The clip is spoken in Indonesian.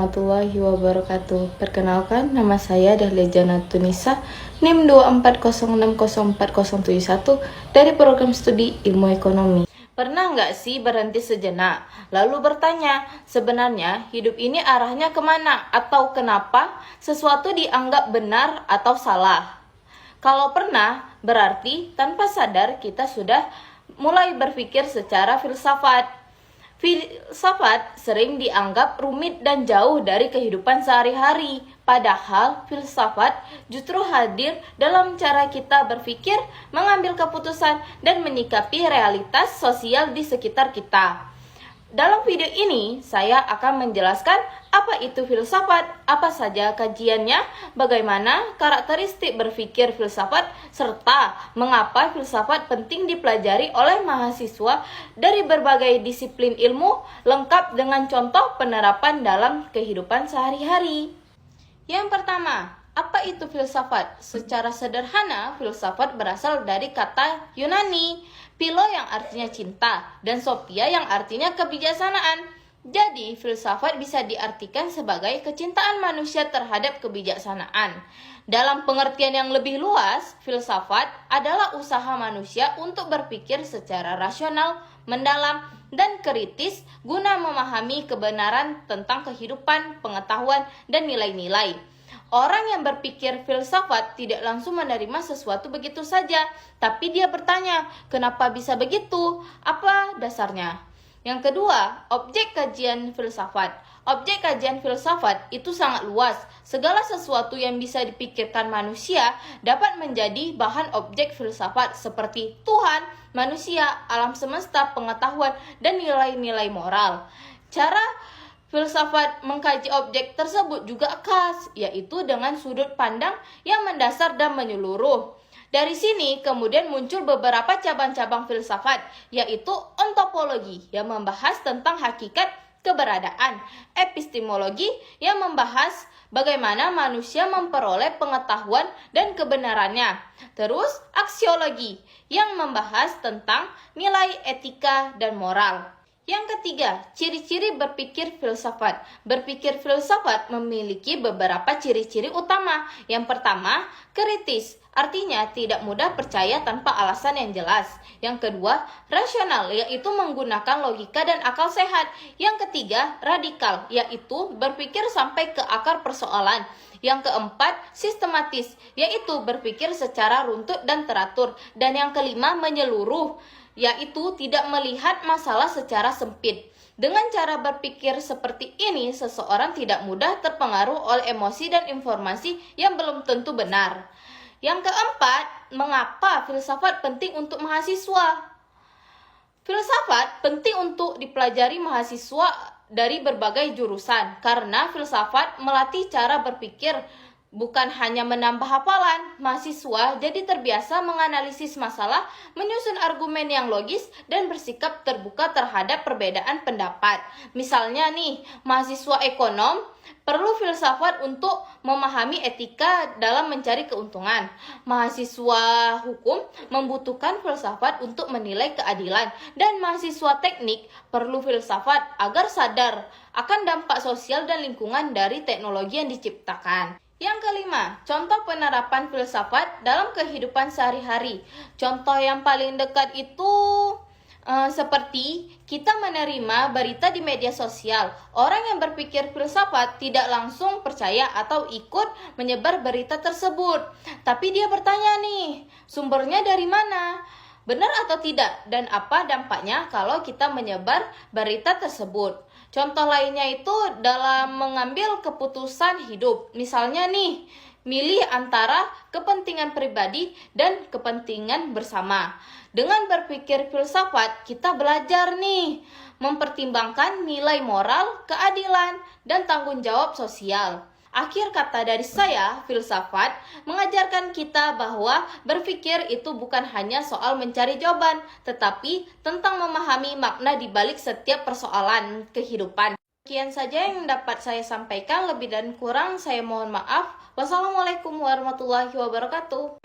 warahmatullahi wabarakatuh. Perkenalkan, nama saya Dahlia Jannatunisa, NIM 240604071 dari program studi Ilmu Ekonomi. Pernah nggak sih berhenti sejenak, lalu bertanya, sebenarnya hidup ini arahnya kemana atau kenapa sesuatu dianggap benar atau salah? Kalau pernah, berarti tanpa sadar kita sudah mulai berpikir secara filsafat. Filsafat sering dianggap rumit dan jauh dari kehidupan sehari-hari. Padahal filsafat justru hadir dalam cara kita berpikir, mengambil keputusan, dan menyikapi realitas sosial di sekitar kita. Dalam video ini, saya akan menjelaskan apa itu filsafat, apa saja kajiannya, bagaimana karakteristik berpikir filsafat, serta mengapa filsafat penting dipelajari oleh mahasiswa dari berbagai disiplin ilmu, lengkap dengan contoh penerapan dalam kehidupan sehari-hari. Yang pertama, apa itu filsafat? Secara sederhana, filsafat berasal dari kata Yunani, philo yang artinya cinta, dan sophia yang artinya kebijaksanaan. Jadi, filsafat bisa diartikan sebagai kecintaan manusia terhadap kebijaksanaan. Dalam pengertian yang lebih luas, filsafat adalah usaha manusia untuk berpikir secara rasional, mendalam, dan kritis guna memahami kebenaran tentang kehidupan, pengetahuan, dan nilai-nilai. Orang yang berpikir filsafat tidak langsung menerima sesuatu begitu saja, tapi dia bertanya, kenapa bisa begitu? Apa dasarnya? Yang kedua, objek kajian filsafat. Objek kajian filsafat itu sangat luas. Segala sesuatu yang bisa dipikirkan manusia dapat menjadi bahan objek filsafat seperti Tuhan, manusia, alam semesta, pengetahuan, dan nilai-nilai moral. Cara filsafat mengkaji objek tersebut juga khas, yaitu dengan sudut pandang yang mendasar dan menyeluruh. Dari sini kemudian muncul beberapa cabang-cabang filsafat, yaitu ontopologi yang membahas tentang hakikat keberadaan, epistemologi yang membahas bagaimana manusia memperoleh pengetahuan dan kebenarannya. Terus aksiologi yang membahas tentang nilai etika dan moral. Yang ketiga, ciri-ciri berpikir filsafat. Berpikir filsafat memiliki beberapa ciri-ciri utama. Yang pertama, kritis, artinya tidak mudah percaya tanpa alasan yang jelas. Yang kedua, rasional, yaitu menggunakan logika dan akal sehat. Yang ketiga, radikal, yaitu berpikir sampai ke akar persoalan. Yang keempat, sistematis, yaitu berpikir secara runtut dan teratur. Dan yang kelima, menyeluruh, yaitu tidak melihat masalah secara sempit. Dengan cara berpikir seperti ini, seseorang tidak mudah terpengaruh oleh emosi dan informasi yang belum tentu benar. Yang keempat, mengapa filsafat penting untuk mahasiswa? Filsafat penting untuk dipelajari mahasiswa dari berbagai jurusan, karena filsafat melatih cara berpikir. Bukan hanya menambah hafalan, mahasiswa jadi terbiasa menganalisis masalah, menyusun argumen yang logis, dan bersikap terbuka terhadap perbedaan pendapat. Misalnya nih, mahasiswa ekonom perlu filsafat untuk memahami etika dalam mencari keuntungan. Mahasiswa hukum membutuhkan filsafat untuk menilai keadilan. Dan mahasiswa teknik perlu filsafat agar sadar akan dampak sosial dan lingkungan dari teknologi yang diciptakan. Yang kelima, contoh penerapan filsafat dalam kehidupan sehari-hari. Contoh yang paling dekat itu seperti kita menerima berita di media sosial. Orang yang berpikir filsafat tidak langsung percaya atau ikut menyebar berita tersebut. Tapi dia bertanya nih, sumbernya dari mana? Benar atau tidak? Dan apa dampaknya kalau kita menyebar berita tersebut? Contoh lainnya itu dalam mengambil keputusan hidup. Misalnya nih, milih antara kepentingan pribadi dan kepentingan bersama. Dengan berpikir filsafat, kita belajar nih mempertimbangkan nilai moral, keadilan, dan tanggung jawab sosial. Akhir kata dari saya, filsafat mengajarkan kita bahwa berpikir itu bukan hanya soal mencari jawaban, tetapi tentang memahami makna di balik setiap persoalan kehidupan. Sekian saja yang dapat saya sampaikan, lebih dan kurang saya mohon maaf. Wassalamualaikum warahmatullahi wabarakatuh.